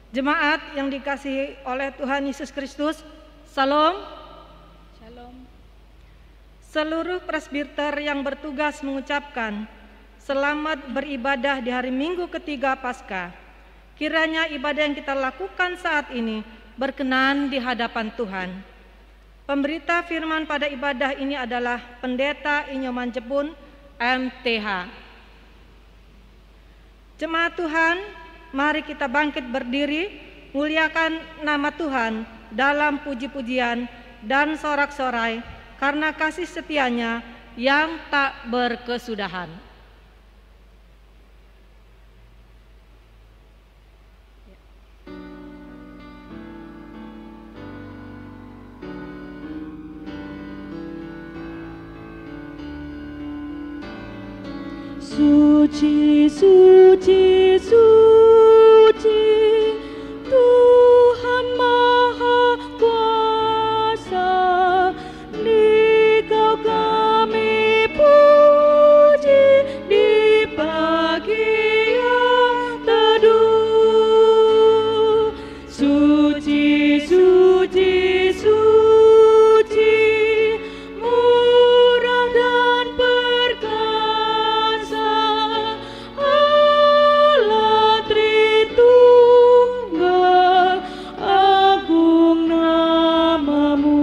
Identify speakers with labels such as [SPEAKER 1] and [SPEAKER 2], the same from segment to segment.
[SPEAKER 1] Jemaat yang dikasihi oleh Tuhan Yesus Kristus, Salam.
[SPEAKER 2] Shalom.
[SPEAKER 1] Seluruh presbiter yang bertugas mengucapkan selamat beribadah di hari Minggu ketiga Paskah. Kiranya ibadah yang kita lakukan saat ini berkenan di hadapan Tuhan. Pemberita firman pada ibadah ini adalah Pendeta Inyoman Jebun, MTH. Jemaat Tuhan, mari kita bangkit berdiri, muliakan nama Tuhan dalam puji-pujian dan sorak-sorai karena kasih setianya yang tak berkesudahan.
[SPEAKER 2] Suci, suci, suci, Tuhan Maha Kuasa, Dikau kami puji di pagi yang teduh. Suci, suci, suci, murah dan perkasa, Allah Tritunggal, agung namamu.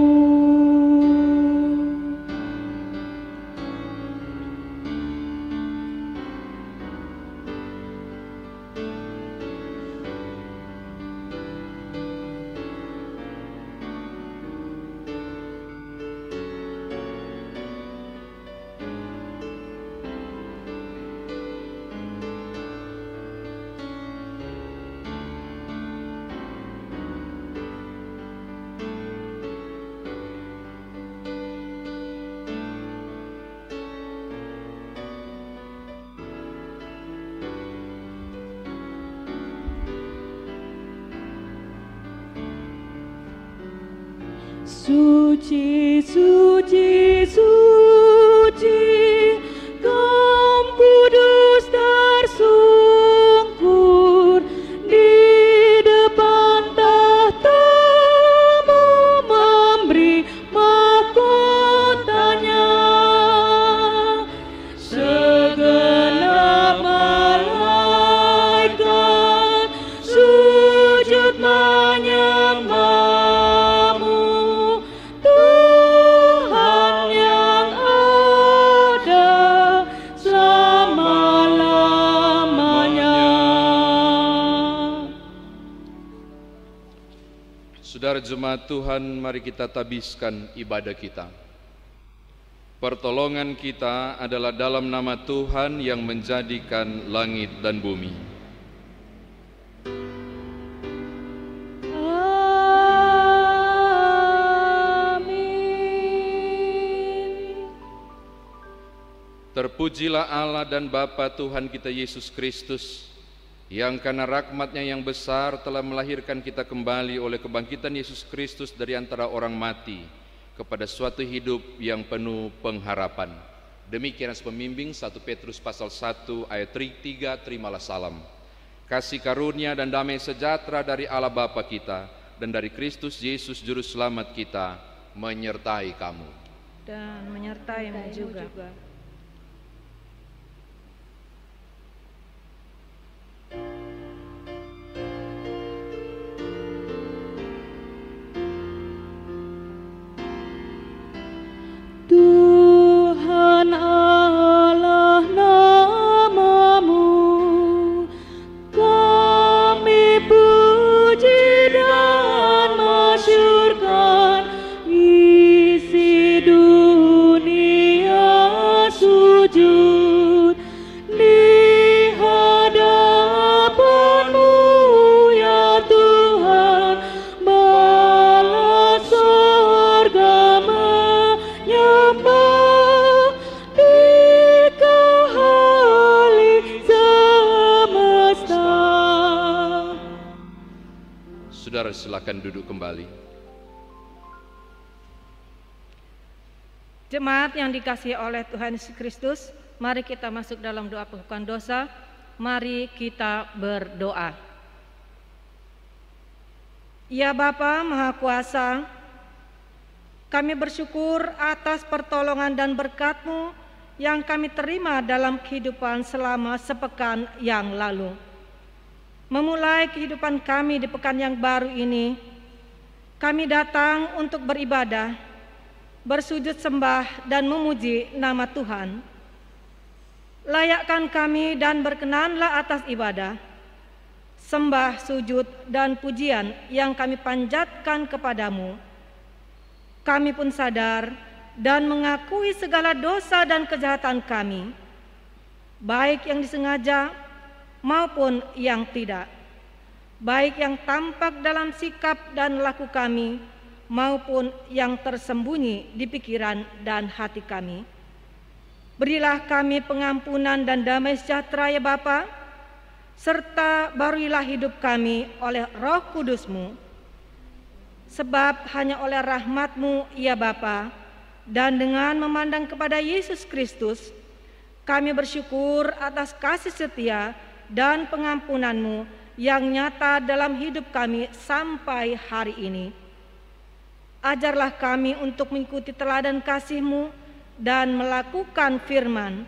[SPEAKER 2] Suci, suci, suci, Kaum kudus tersungkur di depan tahta-Mu memberi mahkotanya. Segenap malaikat sujud menyembah-Mu, Tuhan yang ada selama-lamanya.
[SPEAKER 3] Saudara jemaat Tuhan, mari kita tabiskan ibadah kita. Pertolongan kita adalah dalam nama Tuhan yang menjadikan langit dan bumi.
[SPEAKER 2] Amin.
[SPEAKER 3] Terpujilah Allah dan Bapa Tuhan kita Yesus Kristus, yang karena rahmat-Nya yang besar telah melahirkan kita kembali oleh kebangkitan Yesus Kristus dari antara orang mati kepada suatu hidup yang penuh pengharapan. Demikian pembimbing 1 Petrus pasal 1 ayat 3, terimalah salam. Kasih karunia dan damai sejahtera dari Allah Bapa kita dan dari Kristus Yesus Juru Selamat kita menyertai kamu.
[SPEAKER 1] Dan menyertaimu juga.
[SPEAKER 2] Tuhan Allah namamu, kami puji dan masyurkan, isi dunia sujud di hadapan-Mu ya Tuhan, bala sorga menyembah di kahali semesta.
[SPEAKER 3] Saudara silakan duduk kembali.
[SPEAKER 1] Jemaat yang dikasihi oleh Tuhan Yesus Kristus, mari kita masuk dalam doa pengakuan dosa. Mari kita berdoa. Ya Bapa Maha Kuasa, kami bersyukur atas pertolongan dan berkat-Mu yang kami terima dalam kehidupan selama sepekan yang lalu. Memulai kehidupan kami di pekan yang baru ini, kami datang untuk beribadah, bersujud sembah dan memuji nama Tuhan. Layakkan kami dan berkenanlah atas ibadah, sembah, sujud, dan pujian yang kami panjatkan kepadamu. Kami pun sadar dan mengakui segala dosa dan kejahatan kami, baik yang disengaja maupun yang tidak, baik yang tampak dalam sikap dan laku kami, maupun yang tersembunyi di pikiran dan hati kami. Berilah kami pengampunan dan damai sejahtera ya Bapa, serta baruilah hidup kami oleh Roh Kudus-Mu. Sebab hanya oleh rahmat-Mu ya Bapa, dan dengan memandang kepada Yesus Kristus, kami bersyukur atas kasih setia dan pengampunan-Mu yang nyata dalam hidup kami sampai hari ini. Ajarlah kami untuk mengikuti teladan kasih-Mu dan melakukan firman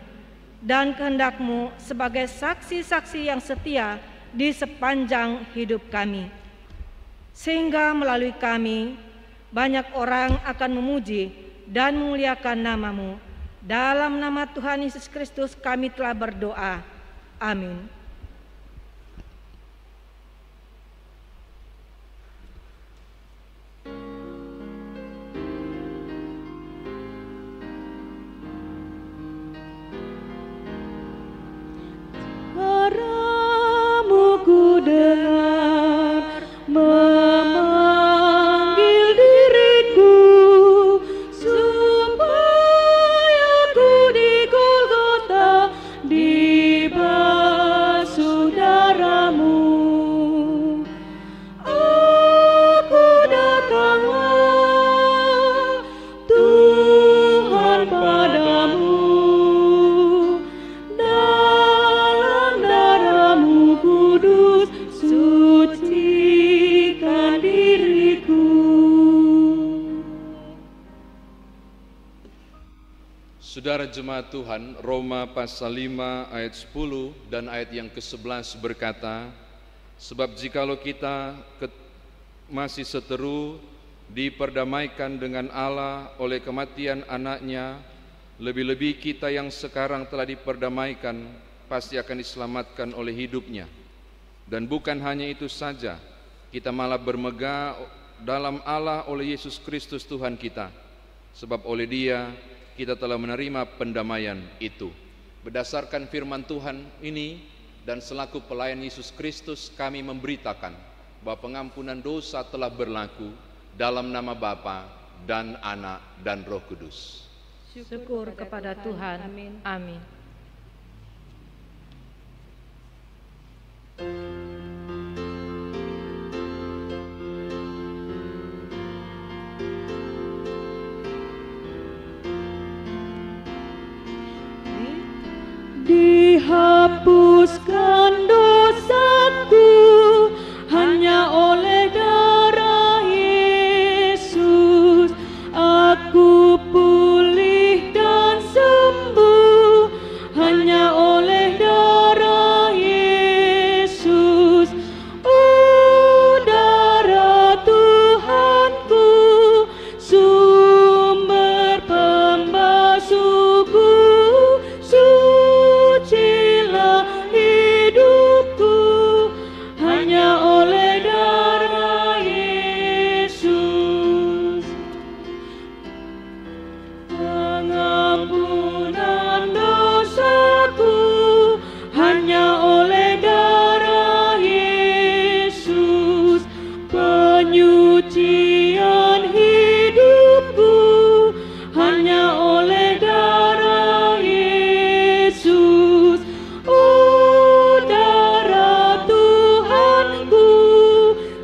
[SPEAKER 1] dan kehendak-Mu sebagai saksi-saksi yang setia di sepanjang hidup kami. Sehingga melalui kami, banyak orang akan memuji dan memuliakan nama-Mu. Dalam nama Tuhan Yesus Kristus kami telah berdoa. Amin.
[SPEAKER 2] Suaramu ku dengar memanggil diriku, supaya ku di Golgota dibasuh darah-Mu. Aku datanglah Tuhan padamu, dalam darah-Mu kudus sucikan diriku.
[SPEAKER 3] Saudara jemaat Tuhan, Roma pasal 5 ayat 10 dan ayat yang ke-11 berkata, sebab jikalau kita masih seteru diperdamaikan dengan Allah oleh kematian anaknya, lebih-lebih kita yang sekarang telah diperdamaikan pasti akan diselamatkan oleh hidupnya. Dan bukan hanya itu saja, kita malah bermegah dalam Allah oleh Yesus Kristus Tuhan kita, sebab oleh Dia kita telah menerima pendamaian itu. Berdasarkan firman Tuhan ini dan selaku pelayan Yesus Kristus, kami memberitakan bahwa pengampunan dosa telah berlaku dalam nama Bapa dan Anak dan Roh Kudus.
[SPEAKER 1] Syukur kepada Tuhan. Amin.
[SPEAKER 2] Dihapuskan dosaku hanya oleh darah Yesus. Aku pulih dan sembuh hanya oleh darah Yesus. Oh, darah Tuhanku, sumber pembasuhku, sucilah hidupku hanya oleh darah Yesus. Pengampunan dosaku hanya oleh darah Yesus. Penyucian hidupku hanya oleh darah Yesus. Oh, darah Tuhanku,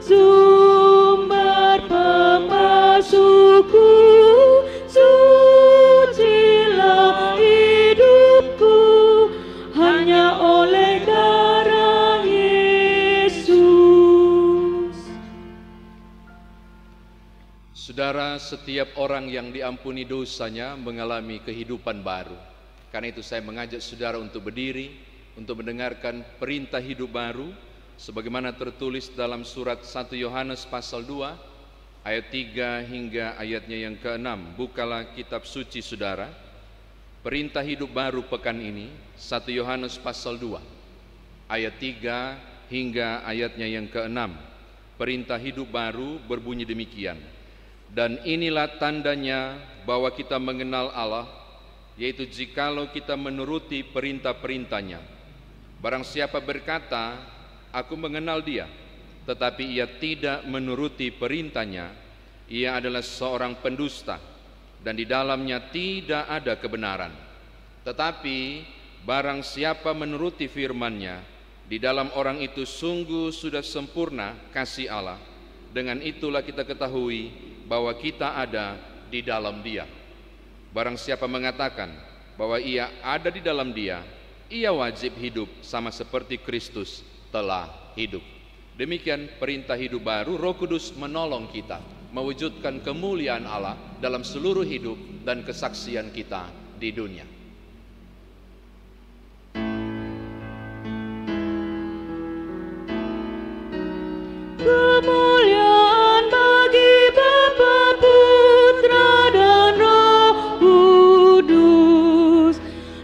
[SPEAKER 2] sumber pembasuhku, sucilah hidupku hanya oleh darah Yesus.
[SPEAKER 3] Saudara, setiap orang yang diampuni dosanya mengalami kehidupan baru. Karena itu saya mengajak saudara untuk berdiri, untuk mendengarkan perintah hidup baru, sebagaimana tertulis dalam surat 1 Yohanes pasal 2, ayat 3 hingga ayatnya yang ke-6. Bukalah kitab suci saudara. Perintah hidup baru pekan ini, 1 Yohanes pasal 2, ayat 3 hingga ayatnya yang ke-6. Perintah hidup baru berbunyi demikian. Dan inilah tandanya bahwa kita mengenal Allah, yaitu jikalau kita menuruti perintah-perintahnya. Barang siapa berkata, aku mengenal dia, tetapi ia tidak menuruti perintahnya, ia adalah seorang pendusta, dan di dalamnya tidak ada kebenaran. Tetapi barang siapa menuruti firman-Nya, di dalam orang itu sungguh sudah sempurna kasih Allah. Dengan itulah kita ketahui bahwa kita ada di dalam Dia. Barang siapa mengatakan bahwa ia ada di dalam Dia, ia wajib hidup sama seperti Kristus telah hidup. Demikian perintah hidup baru. Roh Kudus menolong kita mewujudkan kemuliaan Allah dalam seluruh hidup dan kesaksian kita di dunia.
[SPEAKER 2] Kemuliaan bagi Bapa, Putra, dan Roh Kudus,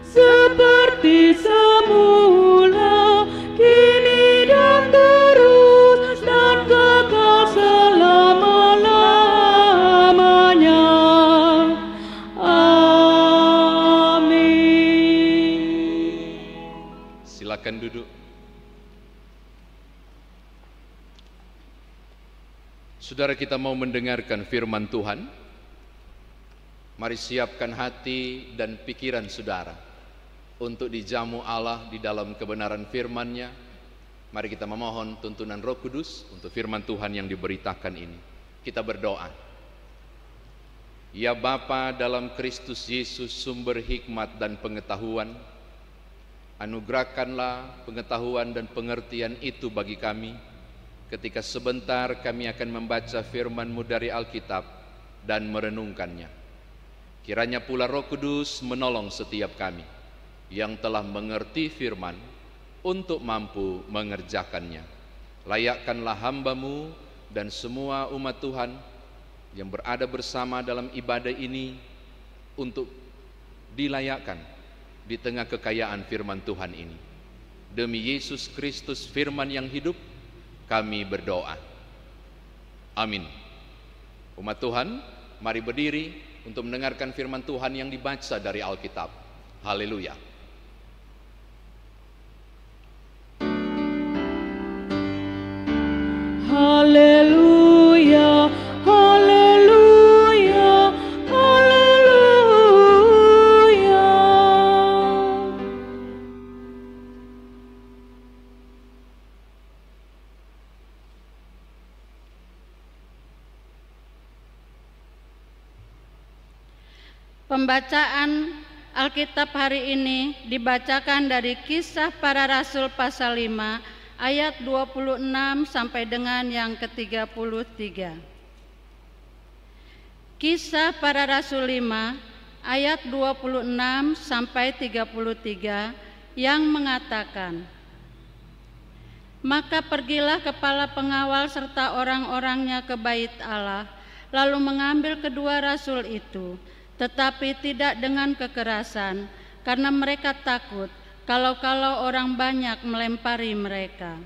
[SPEAKER 2] seperti semula, kini dan terus, dan kekal selama-lamanya. Amin.
[SPEAKER 3] Silakan duduk. Saudara, kita mau mendengarkan firman Tuhan. Mari siapkan hati dan pikiran saudara untuk dijamu Allah di dalam kebenaran firman-Nya. Mari kita memohon tuntunan Roh Kudus untuk firman Tuhan yang diberitakan ini. Kita berdoa. Ya Bapa dalam Kristus Yesus, sumber hikmat dan pengetahuan, anugerahkanlah pengetahuan dan pengertian itu bagi kami, ketika sebentar kami akan membaca firman-Mu dari Alkitab dan merenungkannya. Kiranya pula Roh Kudus menolong setiap kami yang telah mengerti firman untuk mampu mengerjakannya. Layakkanlah hamba-Mu dan semua umat Tuhan yang berada bersama dalam ibadah ini untuk dilayakkan di tengah kekayaan firman Tuhan ini. Demi Yesus Kristus firman yang hidup, kami berdoa. Amin. Umat Tuhan, mari berdiri untuk mendengarkan firman Tuhan yang dibaca dari Alkitab. Haleluya.
[SPEAKER 2] Haleluya, haleluya, haleluya.
[SPEAKER 4] Pembacaan Alkitab hari ini dibacakan dari Kisah Para Rasul pasal 5 ayat 26 sampai dengan yang ke-33. Kisah Para Rasul 5 ayat 26 sampai 33 yang mengatakan, maka pergilah kepala pengawal serta orang-orangnya ke bait Allah, lalu mengambil kedua rasul itu, tetapi tidak dengan kekerasan, karena mereka takut kalau-kalau orang banyak melempari mereka.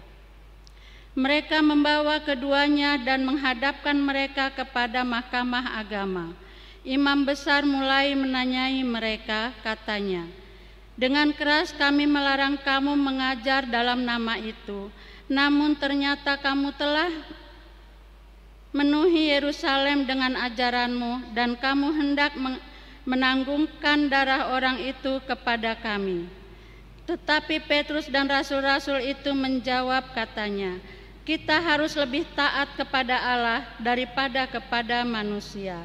[SPEAKER 4] Mereka membawa keduanya dan menghadapkan mereka kepada mahkamah agama. Imam besar mulai menanyai mereka, katanya, dengan keras kami melarang kamu mengajar dalam nama itu, namun ternyata kamu telah memenuhi Yerusalem dengan ajaranmu, dan kamu hendak menanggungkan darah orang itu kepada kami. Tetapi Petrus dan rasul-rasul itu menjawab, katanya, kita harus lebih taat kepada Allah daripada kepada manusia.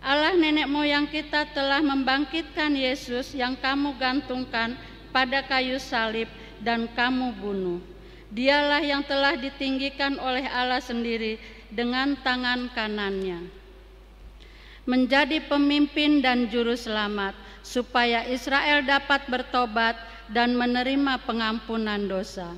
[SPEAKER 4] Allah nenek moyang kita telah membangkitkan Yesus yang kamu gantungkan pada kayu salib dan kamu bunuh. Dialah yang telah ditinggikan oleh Allah sendiri dengan tangan kanannya. menjadi pemimpin dan juru selamat, supaya Israel dapat bertobat dan menerima pengampunan dosa.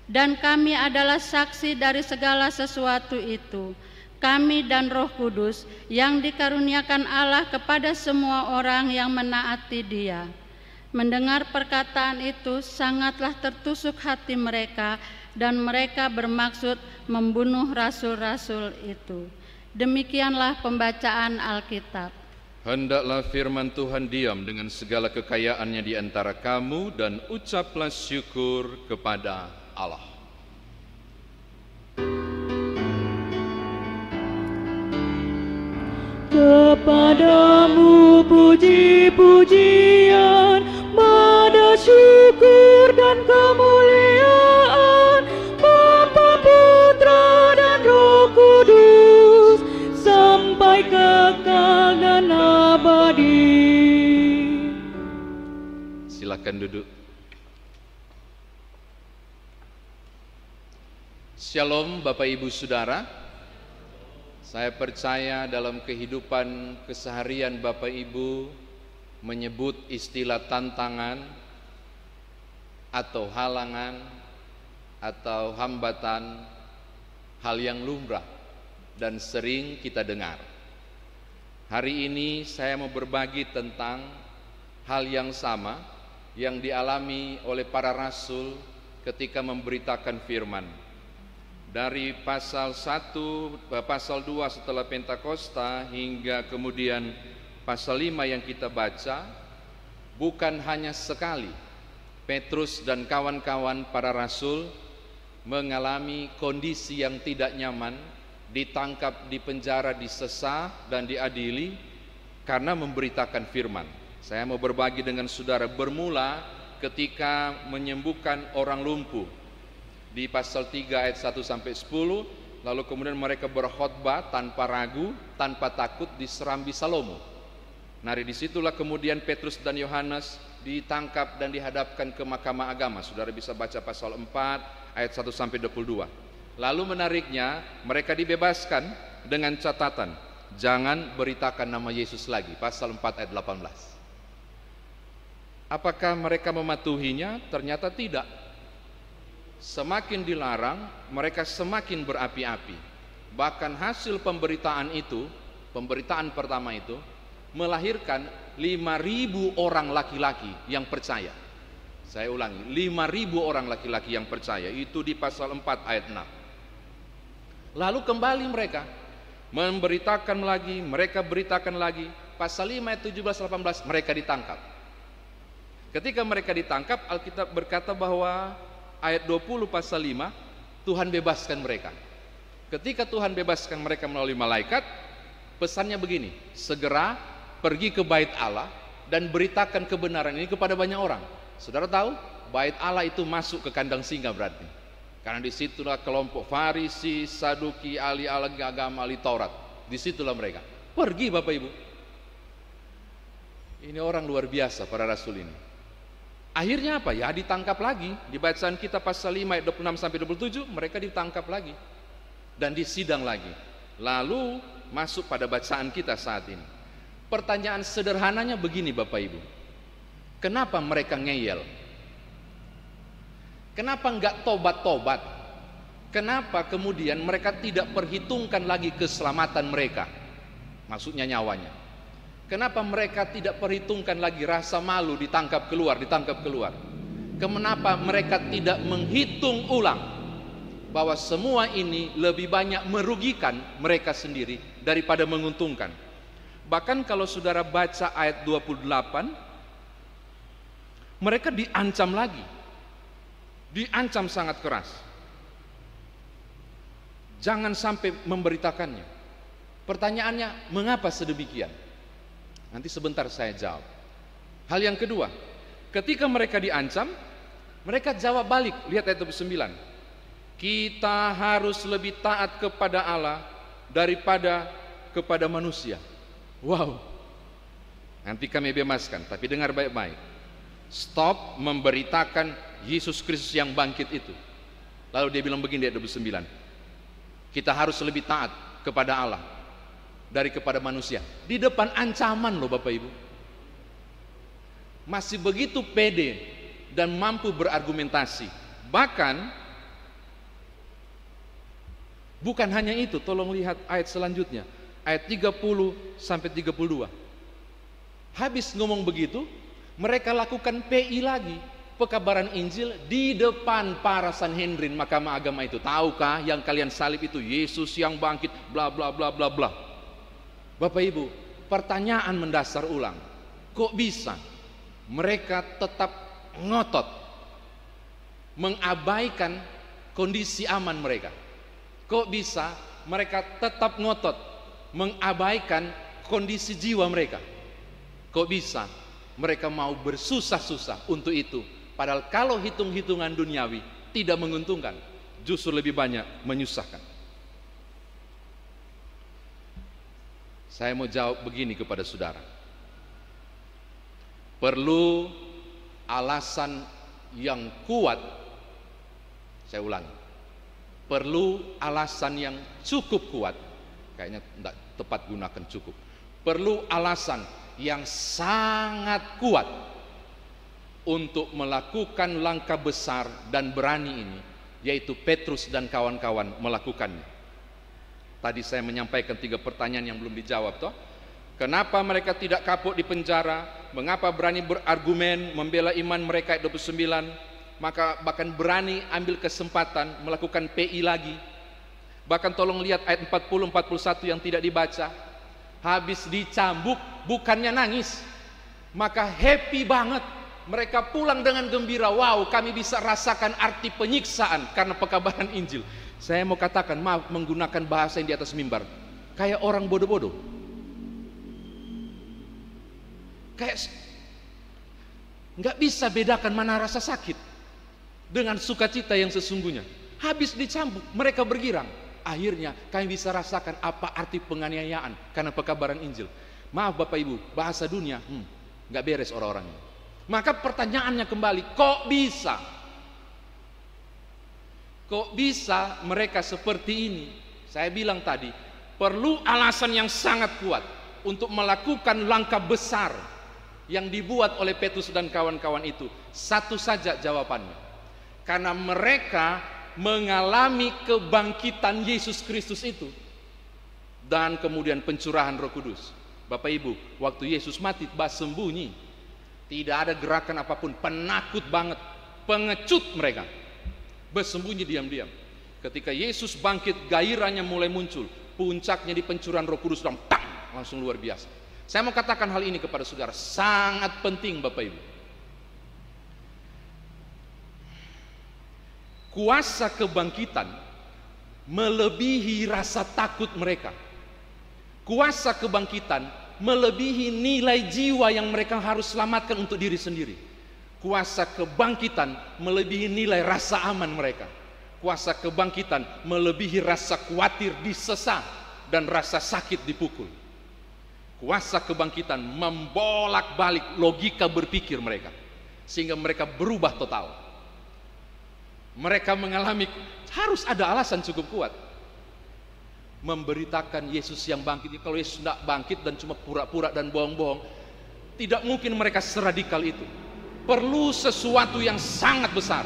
[SPEAKER 4] Dan kami adalah saksi dari segala sesuatu itu, kami dan Roh Kudus yang dikaruniakan Allah kepada semua orang yang menaati Dia. Mendengar perkataan itu, sangatlah tertusuk hati mereka, dan mereka bermaksud membunuh rasul-rasul itu. Demikianlah pembacaan Alkitab.
[SPEAKER 3] Hendaklah firman Tuhan diam dengan segala kekayaannya di antara kamu, dan ucaplah syukur kepada Allah.
[SPEAKER 2] Kepadamu puji-pujian, pada syukur dan kemuliaan, Bapa, Putra, dan Roh Kudus, sampai kekal dan abadi.
[SPEAKER 3] Silakan duduk. Shalom Bapak Ibu Saudara. Saya percaya dalam kehidupan keseharian Bapak Ibu menyebut istilah tantangan atau halangan atau hambatan hal yang lumrah dan sering kita dengar. Hari ini saya mau berbagi tentang hal yang sama yang dialami oleh para rasul ketika memberitakan firman. Dari pasal 1, pasal 2 setelah Pentakosta hingga kemudian pasal 5 yang kita baca, bukan hanya sekali Petrus dan kawan-kawan para rasul mengalami kondisi yang tidak nyaman, ditangkap, dipenjara, disesah dan diadili karena memberitakan firman. Saya mau berbagi dengan saudara bermula ketika menyembuhkan orang lumpuh di pasal 3 ayat 1 sampai 10, lalu kemudian mereka berkhotbah tanpa ragu, tanpa takut di Serambi Salomo. Nah, disitulah kemudian Petrus dan Yohanes ditangkap dan dihadapkan ke Mahkamah Agama. Saudara bisa baca pasal 4 ayat 1 sampai 22. Lalu menariknya mereka dibebaskan dengan catatan, jangan beritakan nama Yesus lagi. Pasal 4 ayat 18. Apakah mereka mematuhinya? Ternyata tidak. Semakin dilarang, mereka semakin berapi-api. Bahkan hasil pemberitaan itu, pemberitaan pertama itu, melahirkan 5.000 orang laki-laki yang percaya. Saya ulangi, 5.000 orang laki-laki yang percaya. Itu di pasal 4 ayat 6. Lalu kembali mereka memberitakan lagi, mereka beritakan lagi. Pasal 5 ayat 17-18 mereka ditangkap. Ketika mereka ditangkap, Alkitab berkata bahwa ayat 20 pasal 5, Tuhan bebaskan mereka. Ketika Tuhan bebaskan mereka melalui malaikat, pesannya begini, segera pergi ke bait Allah dan beritakan kebenaran ini kepada banyak orang. Saudara tahu, bait Allah itu masuk ke kandang singa berarti. Karena disitulah kelompok Farisi, Saduki, ahli agama, ahli Taurat. Disitulah mereka. Pergi Bapak Ibu. Ini orang luar biasa para rasul ini. Akhirnya apa? Ya ditangkap lagi. Di bacaan kita pasal 5 ayat 26 sampai 27 mereka ditangkap lagi dan disidang lagi. Lalu masuk pada bacaan kita saat ini. Pertanyaan sederhananya begini Bapak Ibu. Kenapa mereka ngeyel? Kenapa enggak tobat-tobat? Kenapa kemudian mereka tidak perhitungkan lagi keselamatan mereka? Maksudnya nyawanya. Kenapa mereka tidak perhitungkan lagi rasa malu ditangkap keluar? Kenapa mereka tidak menghitung ulang bahwa semua ini lebih banyak merugikan mereka sendiri daripada menguntungkan? Bahkan kalau saudara baca ayat 28, mereka diancam lagi. Diancam sangat keras. Jangan sampai memberitakannya. Pertanyaannya, mengapa sedemikian? Nanti sebentar saya jawab. Hal yang kedua, ketika mereka diancam, mereka jawab balik. Lihat ayat 9. Kita harus lebih taat kepada Allah daripada kepada manusia. Wow. Nanti kami bebaskan, tapi dengar baik-baik. Stop memberitakan Yesus Kristus yang bangkit itu. Lalu dia bilang begini ayat 29. Kita harus lebih taat kepada Allah dari kepada manusia. Di depan ancaman loh Bapak Ibu. Masih begitu pede dan mampu berargumentasi. Bahkan bukan hanya itu, tolong lihat ayat selanjutnya, ayat 30 sampai 32. Habis ngomong begitu, mereka lakukan PI lagi, pekabaran Injil di depan para Sanhedrin, mahkamah agama itu. Tahukah yang kalian salib itu Yesus yang bangkit, bla bla bla bla bla. Bapak Ibu, pertanyaan mendasar ulang, kok bisa mereka tetap ngotot mengabaikan kondisi aman mereka? Kok bisa mereka tetap ngotot mengabaikan kondisi jiwa mereka? Kok bisa mereka mau bersusah-susah untuk itu? Padahal kalau hitung-hitungan duniawi tidak menguntungkan, justru lebih banyak menyusahkan. Saya mau jawab begini kepada saudara. Perlu alasan yang kuat. Saya ulangi, perlu alasan yang cukup kuat. Kayaknya tidak tepat gunakan cukup. Perlu alasan yang sangat kuat untuk melakukan langkah besar dan berani ini, yaitu Petrus dan kawan-kawan melakukannya. Tadi saya menyampaikan 3 pertanyaan yang belum dijawab toh. Kenapa mereka tidak kapok di penjara? Mengapa berani berargumen membela iman mereka? Ayat 29. Maka bahkan berani ambil kesempatan melakukan PI lagi. Bahkan tolong lihat ayat 40-41 yang tidak dibaca. Habis dicambuk bukannya nangis, maka happy banget. Mereka pulang dengan gembira. Wow, kami bisa rasakan arti penyiksaan karena pekabaran Injil. Saya mau katakan, maaf menggunakan bahasa yang di atas mimbar, kayak orang bodoh-bodoh. Kayak nggak bisa bedakan mana rasa sakit dengan sukacita yang sesungguhnya. Habis dicambuk mereka bergirang. Akhirnya kami bisa rasakan apa arti penganiayaan karena pekabaran Injil. Maaf Bapak Ibu, bahasa dunia nggak beres orang-orang ini. Maka pertanyaannya kembali, kok bisa? Kok bisa mereka seperti ini? Saya bilang tadi, perlu alasan yang sangat kuat untuk melakukan langkah besar yang dibuat oleh Petrus dan kawan-kawan itu. Satu saja jawabannya, karena mereka mengalami kebangkitan Yesus Kristus itu dan kemudian pencurahan Roh Kudus. Bapak Ibu, waktu Yesus mati sembunyi, tidak ada gerakan apapun, penakut banget, pengecut mereka, bersembunyi diam-diam. Ketika Yesus bangkit, gairahnya mulai muncul, puncaknya di pencurahan Roh Kudus, langsung luar biasa. Saya mau katakan hal ini kepada saudara, sangat penting Bapak Ibu. Kuasa kebangkitan melebihi rasa takut mereka. Kuasa kebangkitan melebihi nilai jiwa yang mereka harus selamatkan untuk diri sendiri. Kuasa kebangkitan melebihi nilai rasa aman mereka. Kuasa kebangkitan melebihi rasa khawatir disesat dan rasa sakit dipukul. Kuasa kebangkitan membolak-balik logika berpikir mereka, sehingga mereka berubah total. Mereka mengalami, harus ada alasan cukup kuat memberitakan Yesus yang bangkit. Kalau Yesus tidak bangkit dan cuma pura-pura dan bohong-bohong, tidak mungkin mereka seradikal itu. Perlu sesuatu yang sangat besar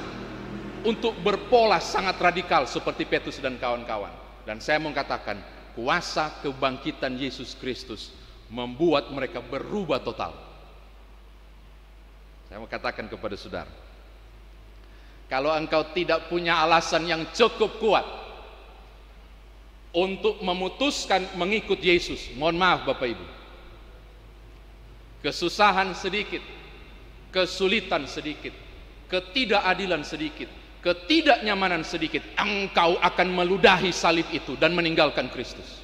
[SPEAKER 3] untuk berpola sangat radikal seperti Petrus dan kawan-kawan. Dan saya mau katakan, kuasa kebangkitan Yesus Kristus membuat mereka berubah total. Saya mau katakan kepada saudara, kalau engkau tidak punya alasan yang cukup kuat untuk memutuskan mengikut Yesus, mohon maaf Bapak Ibu, kesusahan sedikit, kesulitan sedikit, ketidakadilan sedikit, ketidaknyamanan sedikit, engkau akan meludahi salib itu dan meninggalkan Kristus.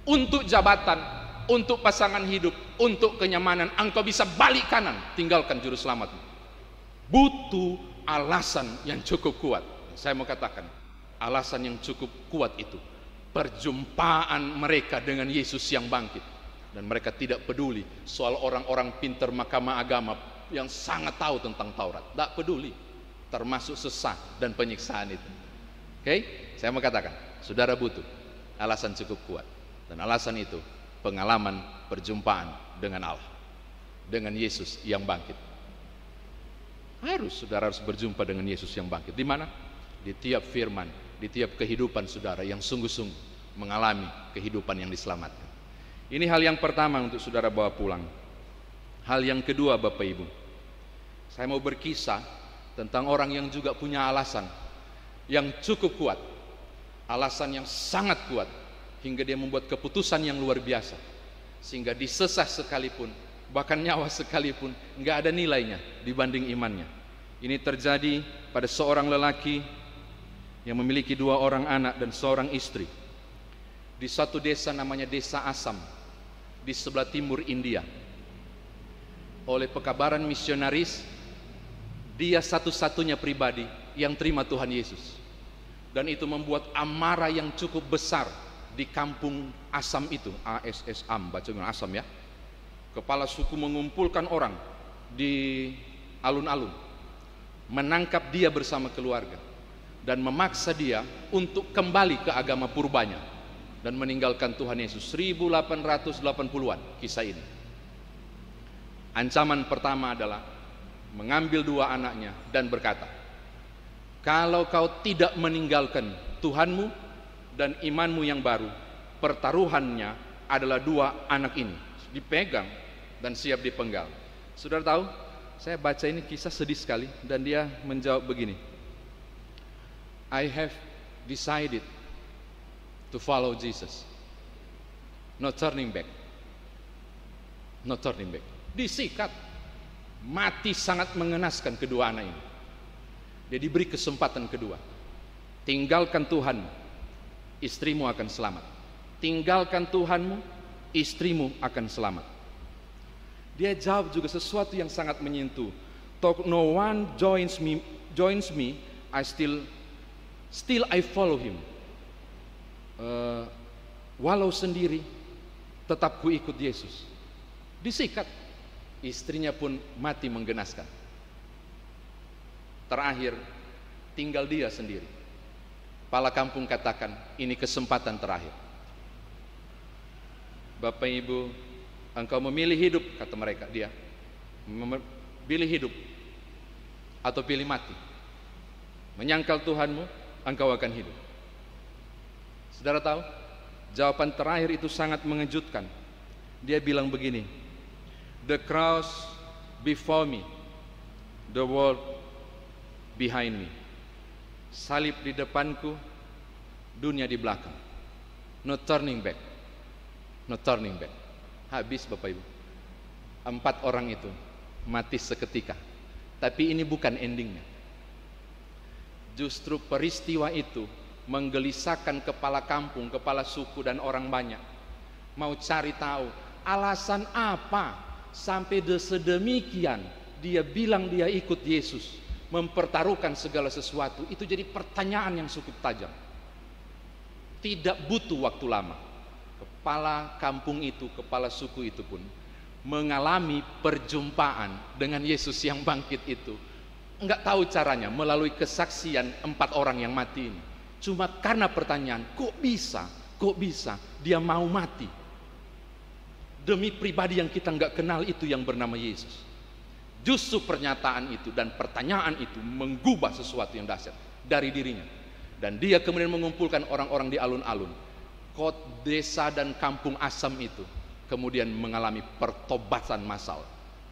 [SPEAKER 3] Untuk jabatan, untuk pasangan hidup, untuk kenyamanan, engkau bisa balik kanan, tinggalkan juru selamatmu. Butuh alasan yang cukup kuat. Saya mau katakan, alasan yang cukup kuat itu perjumpaan mereka dengan Yesus yang bangkit. Dan mereka tidak peduli soal orang-orang pintar mahkamah agama yang sangat tahu tentang Taurat. Tidak peduli, termasuk sesat dan penyiksaan itu. Oke, saya mau katakan, saudara butuh alasan cukup kuat. Dan alasan itu pengalaman perjumpaan dengan Allah, dengan Yesus yang bangkit. Saudara harus berjumpa dengan Yesus yang bangkit. Di mana? Di tiap firman, di tiap kehidupan saudara yang sungguh-sungguh mengalami kehidupan yang diselamatkan. Ini hal yang pertama untuk saudara bawa pulang. Hal yang kedua, Bapak Ibu, saya mau berkisah tentang orang yang juga punya alasan yang cukup kuat, alasan yang sangat kuat, hingga dia membuat keputusan yang luar biasa, sehingga disesah sekalipun, bahkan nyawa sekalipun, nggak ada nilainya dibanding imannya. Ini terjadi pada seorang lelaki yang memiliki 2 orang anak dan seorang istri di satu desa namanya Desa Assam di sebelah timur India. Oleh pekabaran misionaris, dia satu-satunya pribadi yang terima Tuhan Yesus, dan itu membuat amarah yang cukup besar di kampung Assam itu, ASSAM, baca dengan Assam ya. Kepala suku mengumpulkan orang di alun-alun, menangkap dia bersama keluarga dan memaksa dia untuk kembali ke agama purbanya dan meninggalkan Tuhan Yesus. 1880-an kisah ini. Ancaman pertama adalah mengambil 2 anaknya dan berkata, kalau kau tidak meninggalkan Tuhanmu dan imanmu yang baru, pertaruhannya adalah 2 anak ini, dipegang dan siap dipenggal. Saudara tahu, saya baca ini kisah sedih sekali, dan dia menjawab begini, I have decided to follow Jesus, no turning back, no turning back. Disikat, mati sangat mengenaskan kedua anak ini. Dia diberi kesempatan kedua, tinggalkan Tuhan, istrimu akan selamat. Tinggalkan Tuhanmu, istrimu akan selamat. Dia jawab juga sesuatu yang sangat menyentuh. No one joins me, I still I follow him. Walau sendiri, tetap ku ikut Yesus. Disikat, istrinya pun mati menggenaskan. Terakhir, tinggal dia sendiri. Kepala kampung katakan, ini kesempatan terakhir. Bapak Ibu, engkau memilih hidup, kata mereka, dia pilih hidup atau pilih mati. Menyangkal Tuhanmu, engkau akan hidup. Saudara tahu, jawaban terakhir itu sangat mengejutkan. Dia bilang begini, the cross before me, the world behind me. Salib di depanku, dunia di belakang. No turning back, no turning back. Habis Bapak Ibu. 4 orang itu mati seketika. Tapi ini bukan endingnya. Justru peristiwa itu menggelisahkan kepala kampung, kepala suku dan orang banyak. Mau cari tahu alasan apa sampai sedemikian dia bilang dia ikut Yesus, mempertaruhkan segala sesuatu. Itu jadi pertanyaan yang cukup tajam. Tidak butuh waktu lama, kepala kampung itu, kepala suku itu pun mengalami perjumpaan dengan Yesus yang bangkit itu. Enggak tahu caranya, melalui kesaksian 4 orang yang mati ini. Cuma karena pertanyaan, kok bisa dia mau mati demi pribadi yang kita enggak kenal itu yang bernama Yesus. Justru pernyataan itu dan pertanyaan itu menggubah sesuatu yang dahsyat dari dirinya. Dan dia kemudian mengumpulkan orang-orang di alun-alun. Desa dan kampung Assam itu kemudian mengalami pertobatan massal.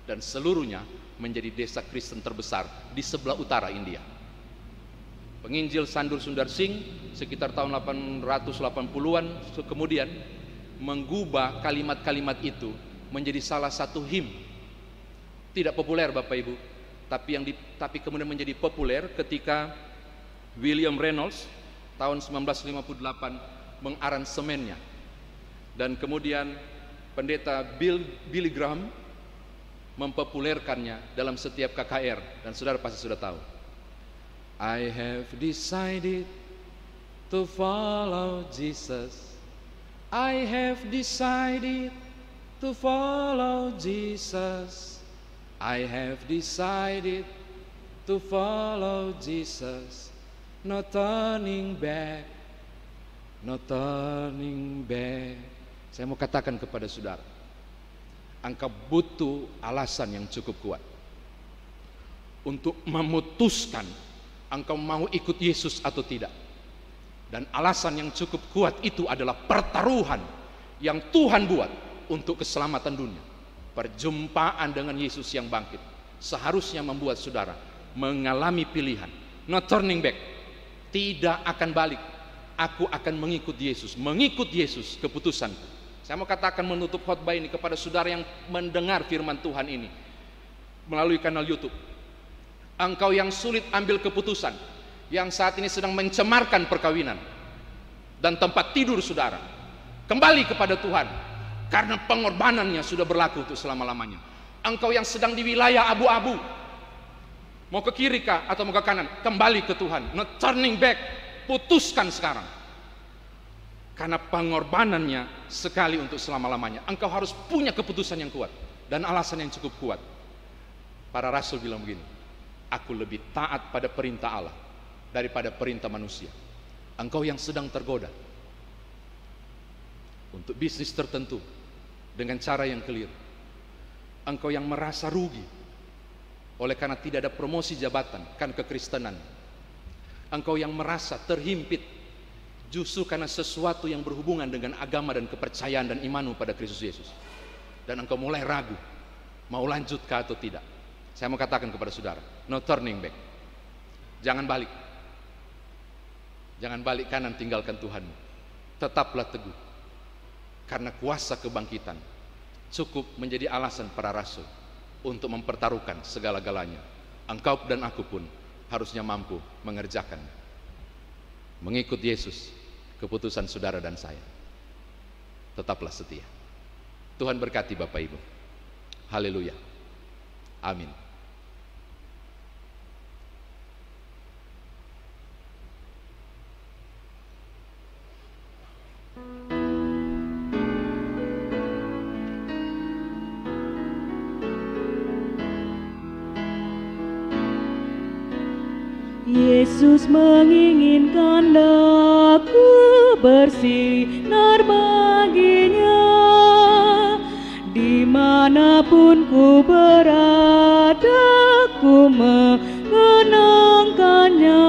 [SPEAKER 3] Dan seluruhnya menjadi desa Kristen terbesar di sebelah utara India. Penginjil Sandur Sundar Singh sekitar tahun 880-an kemudian menggubah kalimat-kalimat itu menjadi salah satu him. Tidak populer Bapak Ibu, tapi kemudian menjadi populer ketika William Reynolds tahun 1958 mengaransemennya. Dan kemudian pendeta Billy Graham mempopulerkannya dalam setiap KKR, dan saudara pasti sudah tahu. I have decided to follow Jesus. I have decided to follow Jesus. I have decided to follow Jesus. No turning back, no turning back. Saya mau katakan kepada saudara, engkau butuh alasan yang cukup kuat untuk memutuskan engkau mau ikut Yesus atau tidak. Dan alasan yang cukup kuat itu adalah pertaruhan yang Tuhan buat untuk keselamatan dunia. Perjumpaan dengan Yesus yang bangkit seharusnya membuat saudara mengalami pilihan, no turning back, tidak akan balik. Aku akan mengikut Yesus. Mengikut Yesus keputusanku. Saya mau katakan menutup khotbah ini kepada saudara yang mendengar firman Tuhan ini melalui kanal YouTube. Engkau yang sulit ambil keputusan, yang saat ini sedang mencemarkan perkawinan dan tempat tidur saudara, kembali kepada Tuhan karena pengorbanannya sudah berlaku untuk selama-lamanya. Engkau yang sedang di wilayah abu-abu, mau ke kiri kah atau mau ke kanan, kembali ke Tuhan, no turning back. Putuskan sekarang, karena pengorbanannya sekali untuk selama-lamanya. Engkau harus punya keputusan yang kuat dan alasan yang cukup kuat. Para rasul bilang begini, aku lebih taat pada perintah Allah daripada perintah manusia. Engkau yang sedang tergoda untuk bisnis tertentu dengan cara yang keliru, engkau yang merasa rugi oleh karena tidak ada promosi jabatan kan kekristenan, engkau yang merasa terhimpit justru karena sesuatu yang berhubungan dengan agama dan kepercayaan dan imanmu pada Kristus Yesus, dan engkau mulai ragu mau lanjutkah atau tidak. Saya mau katakan kepada saudara, no turning back. Jangan balik. Jangan balik kanan tinggalkan Tuhanmu. Tetaplah teguh. Karena kuasa kebangkitan cukup menjadi alasan para rasul untuk mempertaruhkan segala-galanya. Engkau dan aku pun harusnya mampu mengerjakan. Mengikut Yesus, keputusan saudara dan saya. Tetaplah setia. Tuhan berkati Bapak Ibu. Haleluya. Amin.
[SPEAKER 2] Yesus menginginkan aku bersinar baginya, dimanapun ku berada, ku mengenangkannya.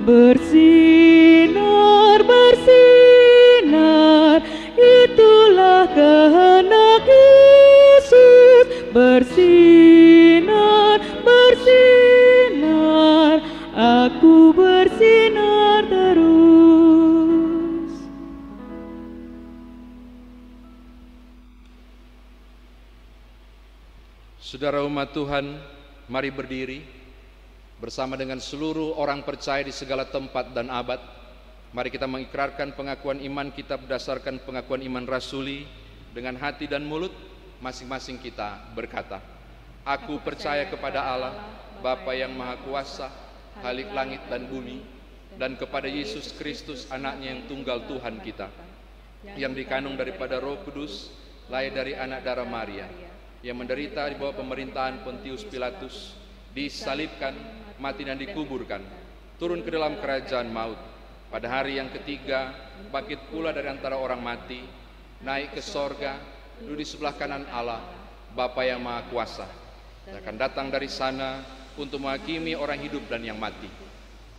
[SPEAKER 2] Bersinar, bersinar, itulah kehendak Yesus. Bersinar, bersinar, aku bersinar terus.
[SPEAKER 3] Saudara umat Tuhan, mari berdiri bersama dengan seluruh orang percaya di segala tempat dan abad. Mari kita mengikrarkan pengakuan iman kita berdasarkan pengakuan iman rasuli dengan hati dan mulut. Masing-masing kita berkata, aku percaya kepada Allah, Bapa yang Maha Kuasa, Khalik langit dan bumi, dan kepada Yesus Kristus, anaknya yang tunggal Tuhan kita, yang dikandung daripada Roh Kudus, lahir dari anak darah Maria, yang menderita di bawah pemerintahan Pontius Pilatus, disalibkan, mati dan dikuburkan, turun ke dalam kerajaan maut, pada hari yang ketiga bangkit pula dari antara orang mati, naik ke sorga, duduk di sebelah kanan Allah, Bapa yang Maha Kuasa, dan akan datang dari sana untuk menghakimi orang hidup dan yang mati.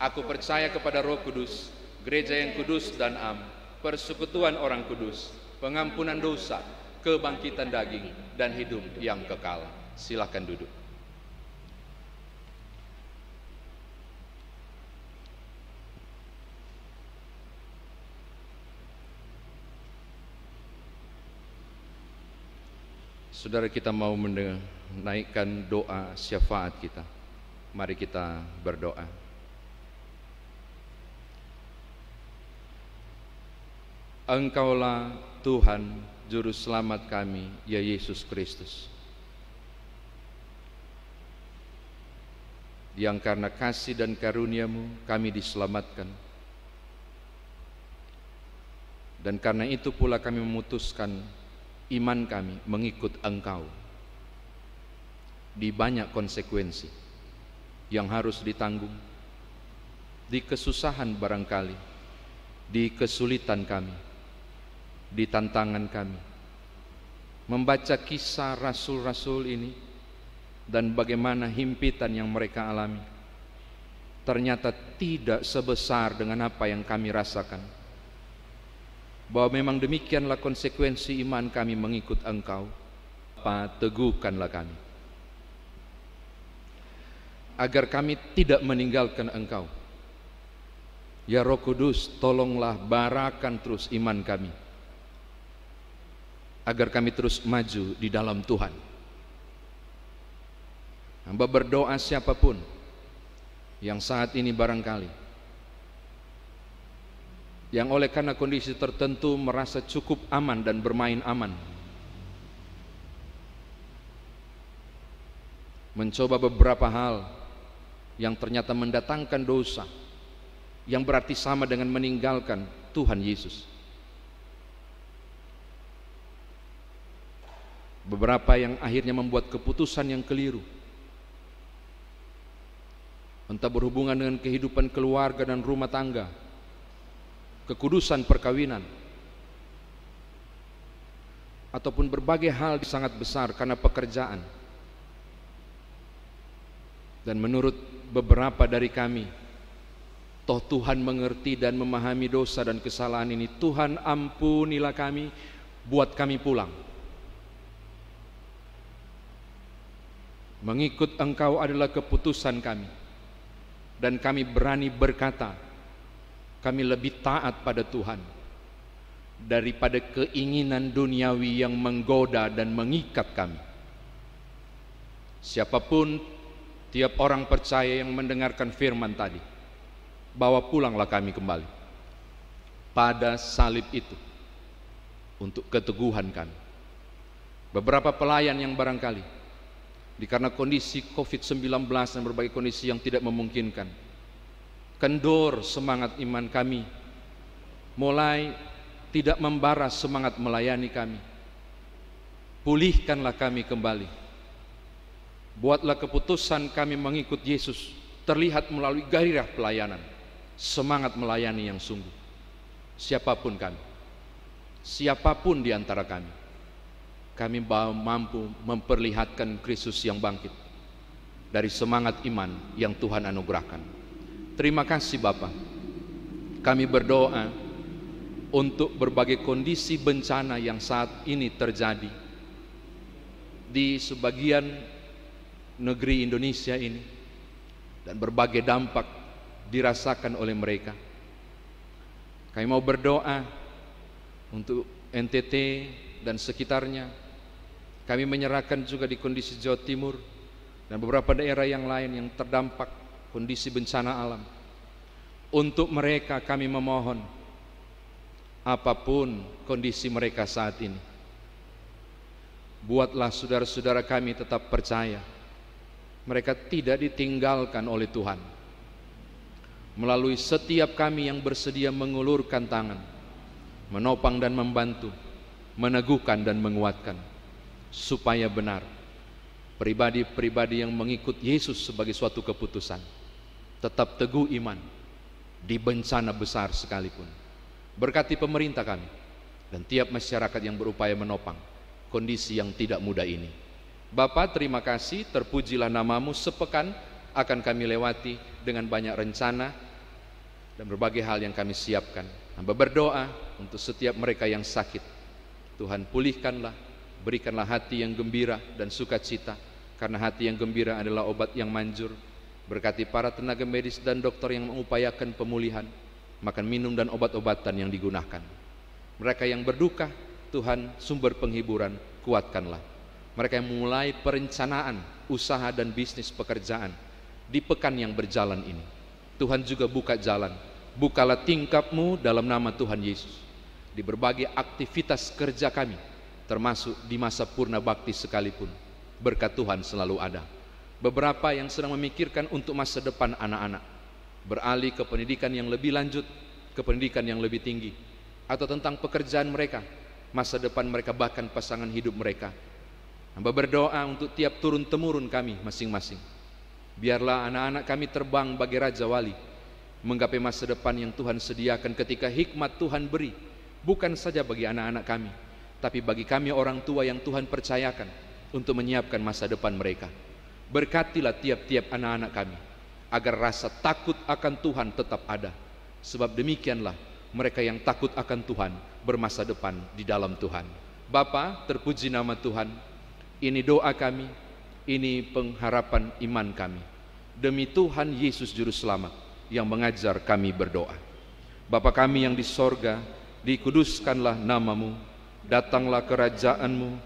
[SPEAKER 3] Aku percaya kepada Roh Kudus, gereja yang kudus dan am, persekutuan orang kudus, pengampunan dosa, kebangkitan daging, dan hidup yang kekal. Silakan duduk. Saudara, kita mau menaikkan doa syafaat kita. Mari kita berdoa. Engkaulah Tuhan Juru Selamat kami, ya Yesus Kristus, yang karena kasih dan karunia-Mu kami diselamatkan. Dan karena itu pula kami memutuskan iman kami mengikut Engkau di banyak konsekuensi yang harus ditanggung, di kesusahan barangkali, di kesulitan kami, di tantangan kami. Membaca kisah rasul-rasul ini dan bagaimana himpitan yang mereka alami, ternyata tidak sebesar dengan apa yang kami rasakan. Bahwa memang demikianlah konsekuensi iman kami mengikut Engkau. Teguhkanlah kami, agar kami tidak meninggalkan Engkau. Ya Roh Kudus, tolonglah barakan terus iman kami, agar kami terus maju di dalam Tuhan. Hamba berdoa siapapun yang saat ini barangkali yang oleh karena kondisi tertentu merasa cukup aman dan bermain aman, mencoba beberapa hal yang ternyata mendatangkan dosa, yang berarti sama dengan meninggalkan Tuhan Yesus. Beberapa yang akhirnya membuat keputusan yang keliru, entah berhubungan dengan kehidupan keluarga dan rumah tangga, kekudusan perkawinan, ataupun berbagai hal sangat besar karena pekerjaan. Dan menurut beberapa dari kami, toh Tuhan mengerti dan memahami dosa dan kesalahan ini. Tuhan ampunilah kami, buat kami pulang. Mengikut Engkau adalah keputusan kami, dan kami berani berkata, kami lebih taat pada Tuhan daripada keinginan duniawi yang menggoda dan mengikat kami. Siapapun, tiap orang percaya yang mendengarkan firman tadi, bawa pulanglah kami kembali pada salib itu untuk keteguhan kami. Beberapa pelayan yang barangkali dikarenakan kondisi COVID-19 dan berbagai kondisi yang tidak memungkinkan, kendor semangat iman kami, mulai tidak membara semangat melayani kami. Pulihkanlah kami kembali. Buatlah keputusan kami mengikut Yesus terlihat melalui gairah pelayanan, semangat melayani yang sungguh. Siapapun kami, siapapun di antara kami mampu memperlihatkan Kristus yang bangkit dari semangat iman yang Tuhan anugerahkan. Terima kasih Bapa. Kami berdoa untuk berbagai kondisi bencana yang saat ini terjadi di sebagian negeri Indonesia ini, dan berbagai dampak dirasakan oleh mereka. Kami mau berdoa untuk NTT dan sekitarnya. Kami menyerahkan juga di kondisi Jawa Timur dan beberapa daerah yang lain yang terdampak kondisi bencana alam. Untuk mereka kami memohon, apapun kondisi mereka saat ini, buatlah saudara-saudara kami tetap percaya mereka tidak ditinggalkan oleh Tuhan. Melalui setiap kami yang bersedia mengulurkan tangan, menopang dan membantu, meneguhkan dan menguatkan, supaya benar pribadi-pribadi yang mengikut Yesus sebagai suatu keputusan tetap teguh iman di bencana besar sekalipun. Berkati pemerintah kami dan tiap masyarakat yang berupaya menopang kondisi yang tidak mudah ini. Bapa, terima kasih, terpujilah namamu. Sepekan akan kami lewati dengan banyak rencana dan berbagai hal yang kami siapkan. Hamba berdoa untuk setiap mereka yang sakit, Tuhan pulihkanlah, berikanlah hati yang gembira dan sukacita, karena hati yang gembira adalah obat yang manjur. Berkati para tenaga medis dan dokter yang mengupayakan pemulihan, makan minum dan obat-obatan yang digunakan. Mereka yang berduka, Tuhan sumber penghiburan, kuatkanlah. Mereka yang mulai perencanaan usaha dan bisnis pekerjaan di pekan yang berjalan ini, Tuhan juga buka jalan. Bukalah tingkap-Mu dalam nama Tuhan Yesus di berbagai aktivitas kerja kami, termasuk di masa purna bakti sekalipun. Berkat Tuhan selalu ada. Beberapa yang sedang memikirkan untuk masa depan anak-anak, beralih ke pendidikan yang lebih lanjut, ke pendidikan yang lebih tinggi, atau tentang pekerjaan mereka, masa depan mereka, bahkan pasangan hidup mereka. Hamba berdoa untuk tiap turun-temurun kami masing-masing. Biarlah anak-anak kami terbang bagai Raja Wali, menggapai masa depan yang Tuhan sediakan ketika hikmat Tuhan beri bukan saja bagi anak-anak kami, tapi bagi kami orang tua yang Tuhan percayakan untuk menyiapkan masa depan mereka. Berkatilah tiap-tiap anak-anak kami, agar rasa takut akan Tuhan tetap ada. Sebab demikianlah mereka yang takut akan Tuhan bermasa depan di dalam Tuhan. Bapa, terpuji nama Tuhan. Ini doa kami, ini pengharapan iman kami. Demi Tuhan Yesus Juru Selamat yang mengajar kami berdoa. Bapa kami yang di sorga, dikuduskanlah namamu, datanglah kerajaan-Mu,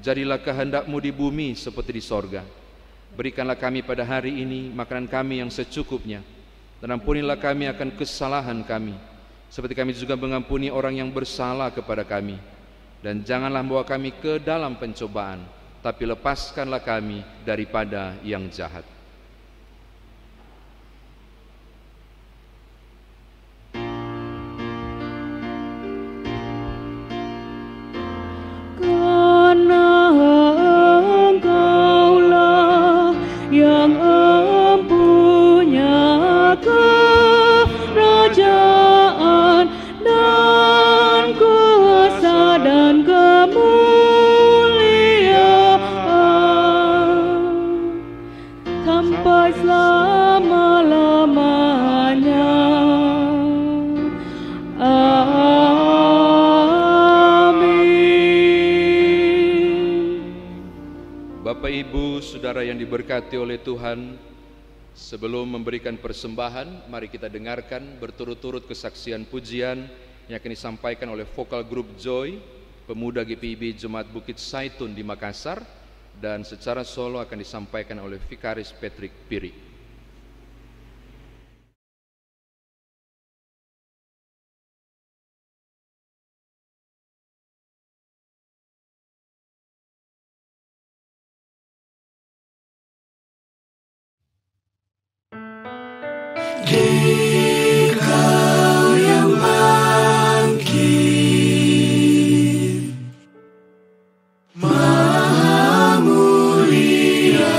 [SPEAKER 3] jadilah kehendak-Mu di bumi seperti di sorga. Berikanlah kami pada hari ini makanan kami yang secukupnya, dan ampunilah kami akan kesalahan kami, seperti kami juga mengampuni orang yang bersalah kepada kami. Dan janganlah membawa kami ke dalam pencobaan, tapi lepaskanlah kami daripada yang jahat.
[SPEAKER 2] Karena Engkaulah yang empunya kerajaan dan kuasa dan kemuliaan sampai selama-lamanya.
[SPEAKER 3] Bapak, Ibu, Saudara yang diberkati oleh Tuhan, sebelum memberikan persembahan, mari kita dengarkan berturut-turut kesaksian pujian yang akan disampaikan oleh Vokal Grup Joy, pemuda GPIB Jemaat Bukit Saitun di Makassar, dan secara solo akan disampaikan oleh Vikaris Patrick Piri.
[SPEAKER 5] Dikau yang bangkit, Maha Mulia,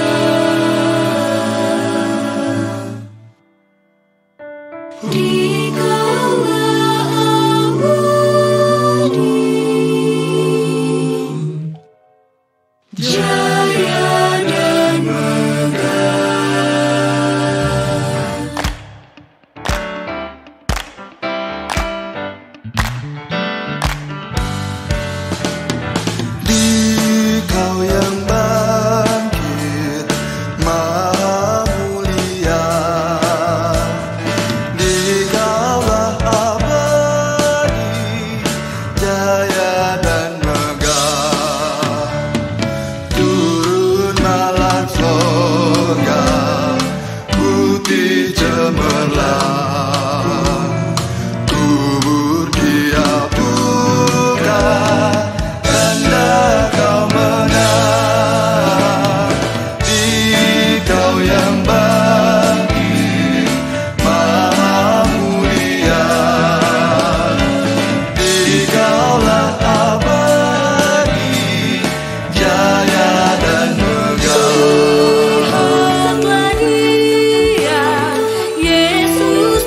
[SPEAKER 5] Dikaulah abadi, jaya dan megah. Dikau yang bangkit, Maha Mulia, Dikaulah abadi, jaya dan megah. Turun malam sorga, putih cemerlang, kubur dia buka, tanda kau menang. Dikau yang bangkit, Maha Mulia, Dikaulah abadi, jaya dan megah. Angkatlah Dia, Yesus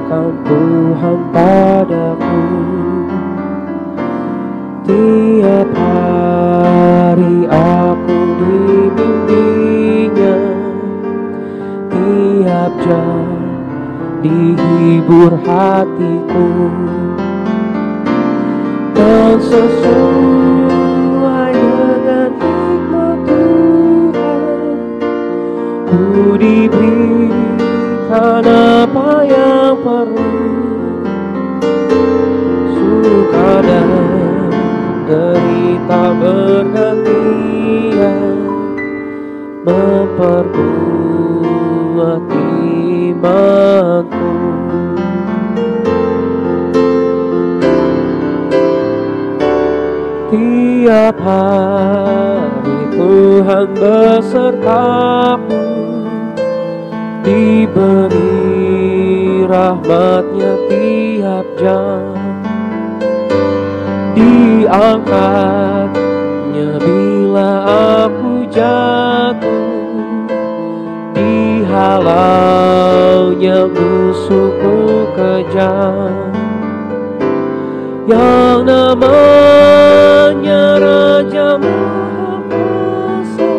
[SPEAKER 6] akan Tuhan padaku. Tiap hari aku dibimbingnya, tiap jam dihibur hatiku, dan sesuai dengan hikmat Tuhan ku diberikan apa yang perlu. Suka dan derita bergantian memperkuat imanku. Tiap hari Tuhan besertaku, diberi rahmat-Nya tiap jam, diangkat-Nya bila aku jatuh, dihalau-Nya musuhku kejam. Yang namanya Raja Maha Kuasa,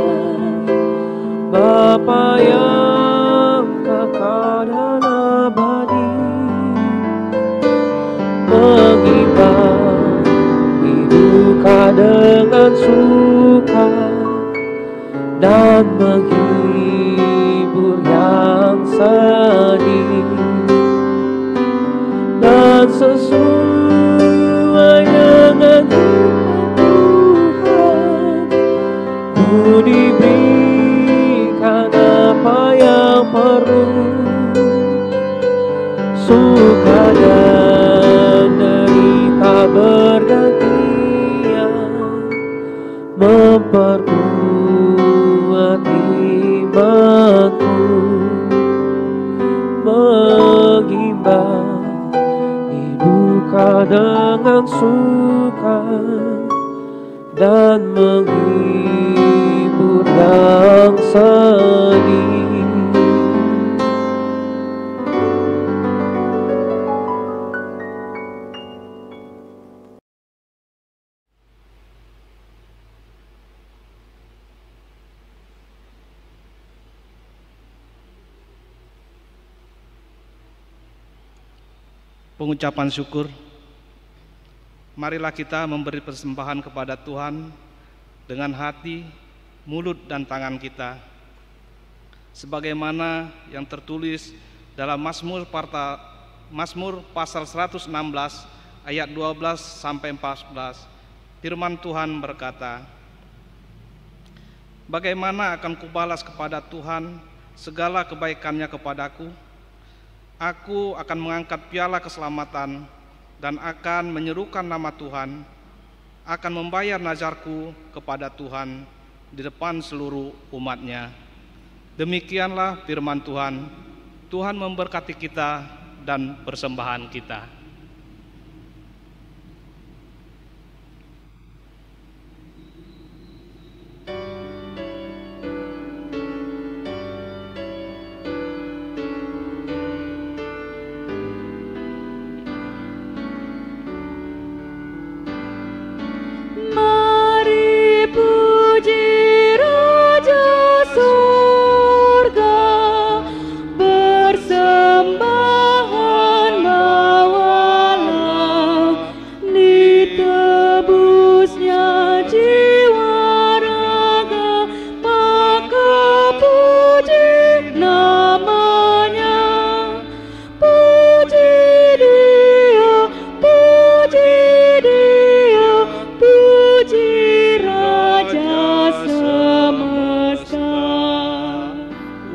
[SPEAKER 6] Bapa yang kekal dan abadi, mengimbangi duka dengan suka dan menghibur yang sedih. Dan sesuai dengan Tuhan ku diberikan apa yang perlu. Suka dan derita bergantian memperkuat imanku, mengimbang duka dengan suka dan menghibur yang sedih.
[SPEAKER 7] Pengucapan syukur. Marilah kita memberi persembahan kepada Tuhan dengan hati, mulut, dan tangan kita, sebagaimana yang tertulis dalam Mazmur pasal 116 ayat 12 sampai 14. Firman Tuhan berkata, "Bagaimana akan kubalas kepada Tuhan segala kebaikan-Nya kepadaku? Aku akan mengangkat piala keselamatan dan akan menyerukan nama Tuhan, akan membayar nazarku kepada Tuhan di depan seluruh umat-Nya." Demikianlah firman Tuhan. Tuhan memberkati kita dan persembahan kita.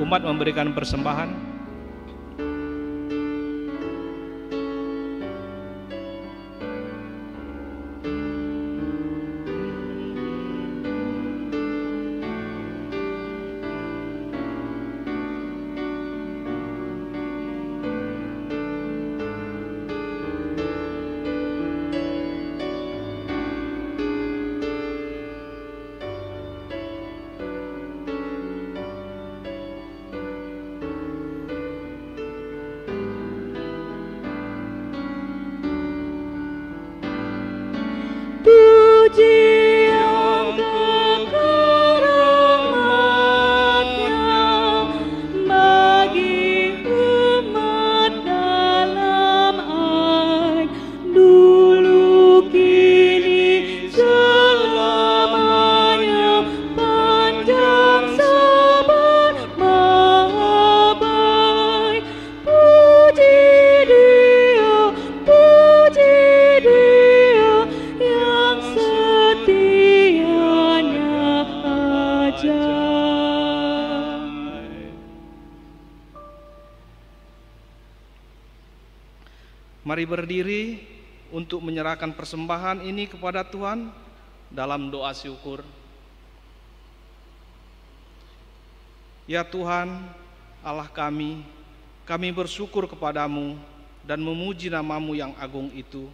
[SPEAKER 7] Umat memberikan persembahan. Mari berdiri untuk menyerahkan persembahan ini kepada Tuhan dalam doa syukur. Ya Tuhan, Allah kami bersyukur kepadamu dan memuji nama-Mu yang agung itu.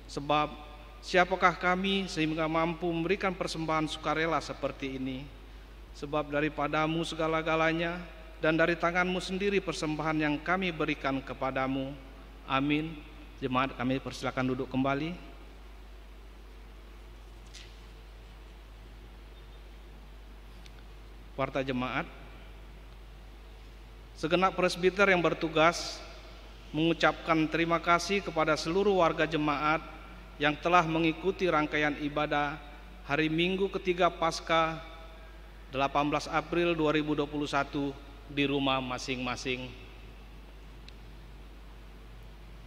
[SPEAKER 7] Sebab siapakah kami sehingga mampu memberikan persembahan sukarela seperti ini? Sebab daripada-Mu segala-galanya, dan dari tangan-Mu sendiri persembahan yang kami berikan kepadamu. Amin. Jemaat, kami persilakan duduk kembali. Warta jemaat, segenap presbiter yang bertugas mengucapkan terima kasih kepada seluruh warga jemaat yang telah mengikuti rangkaian ibadah hari Minggu ketiga Paskah 18 April 2021 di rumah masing-masing.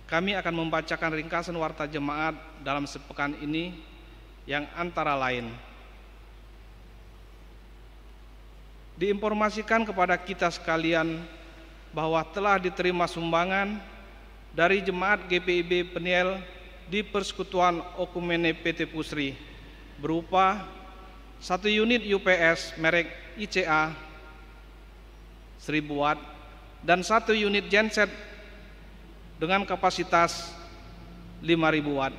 [SPEAKER 7] Kami akan membacakan ringkasan warta jemaat dalam sepekan ini yang antara lain diinformasikan kepada kita sekalian bahwa telah diterima sumbangan dari jemaat GPIB Peniel di Persekutuan Okumene PT Pusri berupa 1 unit UPS merek ICA 1000 watt dan 1 unit genset dengan kapasitas 5000 watt.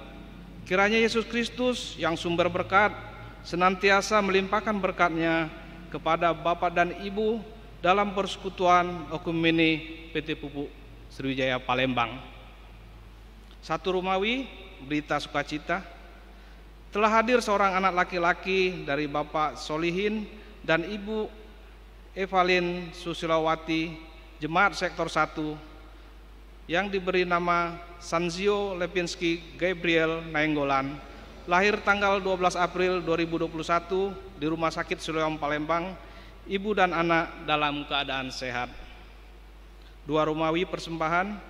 [SPEAKER 7] Kiranya Yesus Kristus yang sumber berkat senantiasa melimpahkan berkat-Nya kepada Bapak dan Ibu dalam Persekutuan Okumene PT Pupuk Sriwijaya Palembang. 1 Romawi, berita sukacita, telah hadir seorang anak laki-laki dari Bapak Solihin dan Ibu Evalin Susilawati, Jemaat Sektor 1, yang diberi nama Sanzio Lepinski Gabriel Nainggolan, lahir tanggal 12 April 2021 di Rumah Sakit Siloam Palembang, ibu dan anak dalam keadaan sehat. 2 Romawi persembahan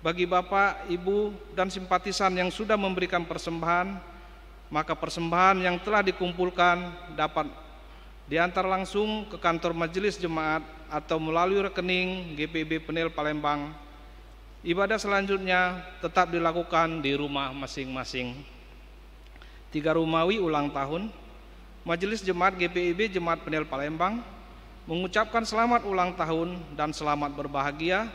[SPEAKER 7] bagi Bapak, Ibu, dan simpatisan yang sudah memberikan persembahan, maka persembahan yang telah dikumpulkan dapat diantar langsung ke kantor majelis jemaat atau melalui rekening GPIB Peniel Palembang. Ibadah selanjutnya tetap dilakukan di rumah masing-masing. 3 Romawi ulang tahun, Majelis Jemaat GPIB Jemaat Peniel Palembang mengucapkan selamat ulang tahun dan selamat berbahagia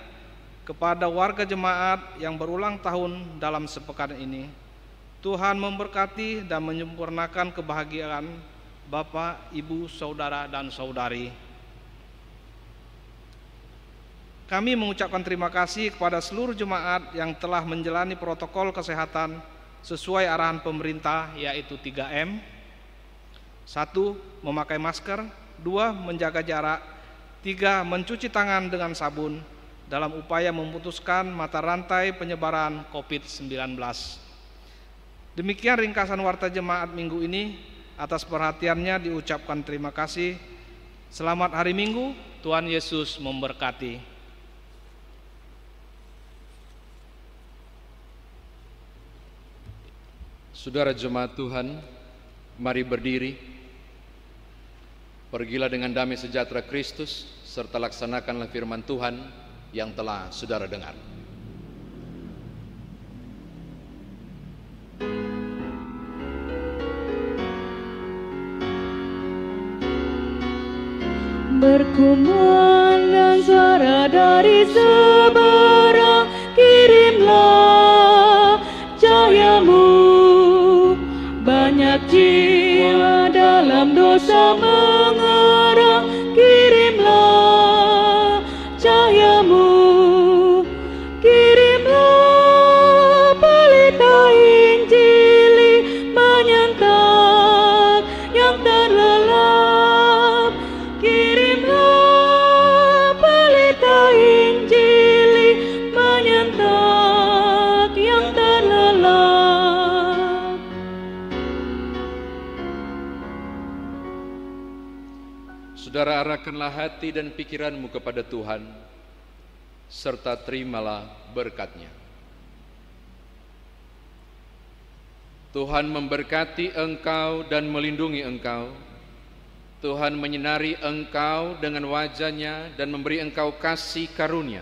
[SPEAKER 7] kepada warga jemaat yang berulang tahun dalam sepekan ini. Tuhan memberkati dan menyempurnakan kebahagiaan Bapak, Ibu, Saudara, dan Saudari. Kami mengucapkan terima kasih kepada seluruh jemaat yang telah menjalani protokol kesehatan sesuai arahan pemerintah, yaitu 3M. 1. Memakai masker. 2. Menjaga jarak. 3. Mencuci tangan dengan sabun dalam upaya memutuskan mata rantai penyebaran COVID-19. Demikian ringkasan warta jemaat minggu ini. Atas perhatiannya diucapkan terima kasih. Selamat hari Minggu, Tuhan Yesus memberkati.
[SPEAKER 3] Saudara jemaat Tuhan, mari berdiri. Pergilah dengan damai sejahtera Kristus, serta laksanakanlah firman Tuhan yang telah saudara dengar.
[SPEAKER 2] Berkumandang suara dari seberang, kirimlah cahayamu. Banyak jiwa dalam dosa mengerang, kirimlah cahayamu. Kirimlah pelita Injili menyantap yang terlelap. Kirimlah pelita Injili menyantap yang terlelap.
[SPEAKER 3] Saudara, arahkanlah hati dan pikiranmu kepada Tuhan, serta terimalah berkat-Nya. Tuhan memberkati engkau dan melindungi engkau. Tuhan menyinari engkau dengan wajah-Nya dan memberi engkau kasih karunia.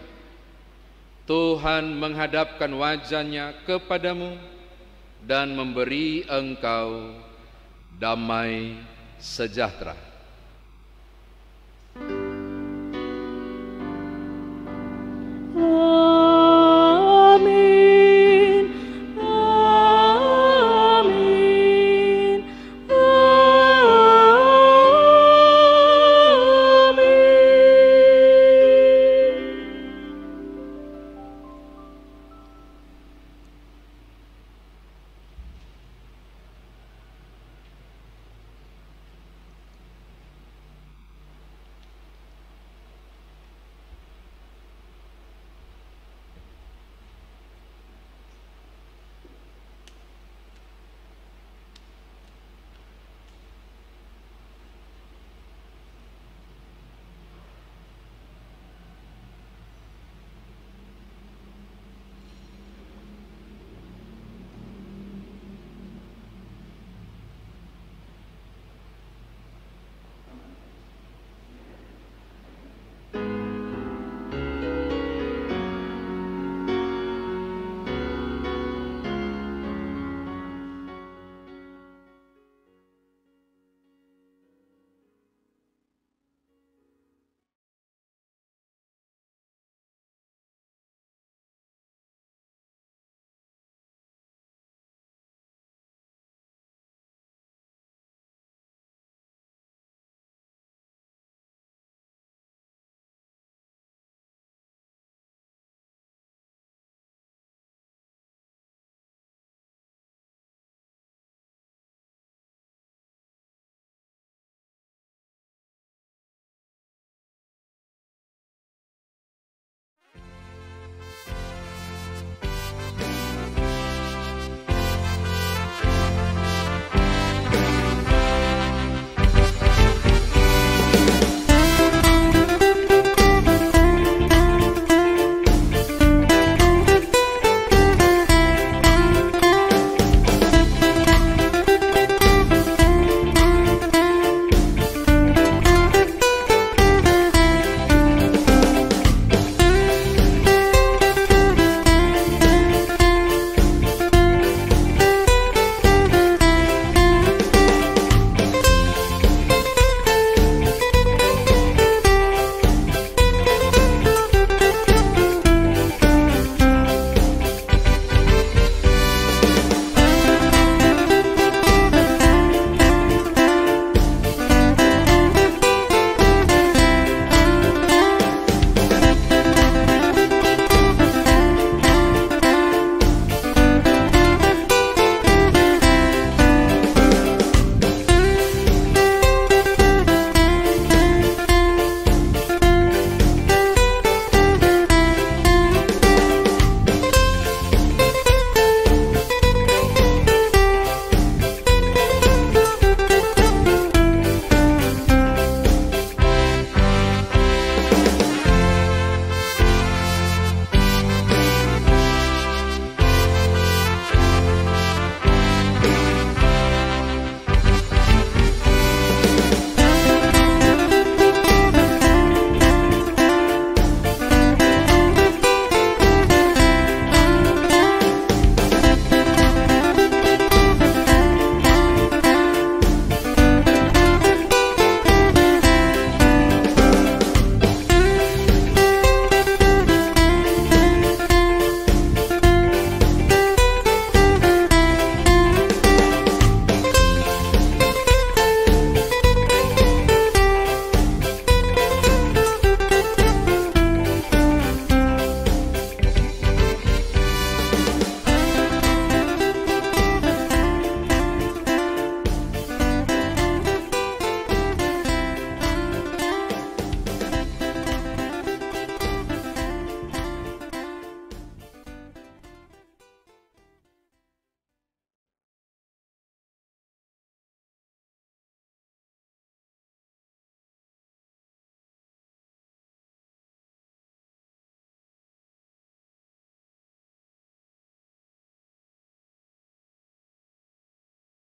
[SPEAKER 3] Tuhan menghadapkan wajahnya kepadamu dan memberi engkau damai sejahtera.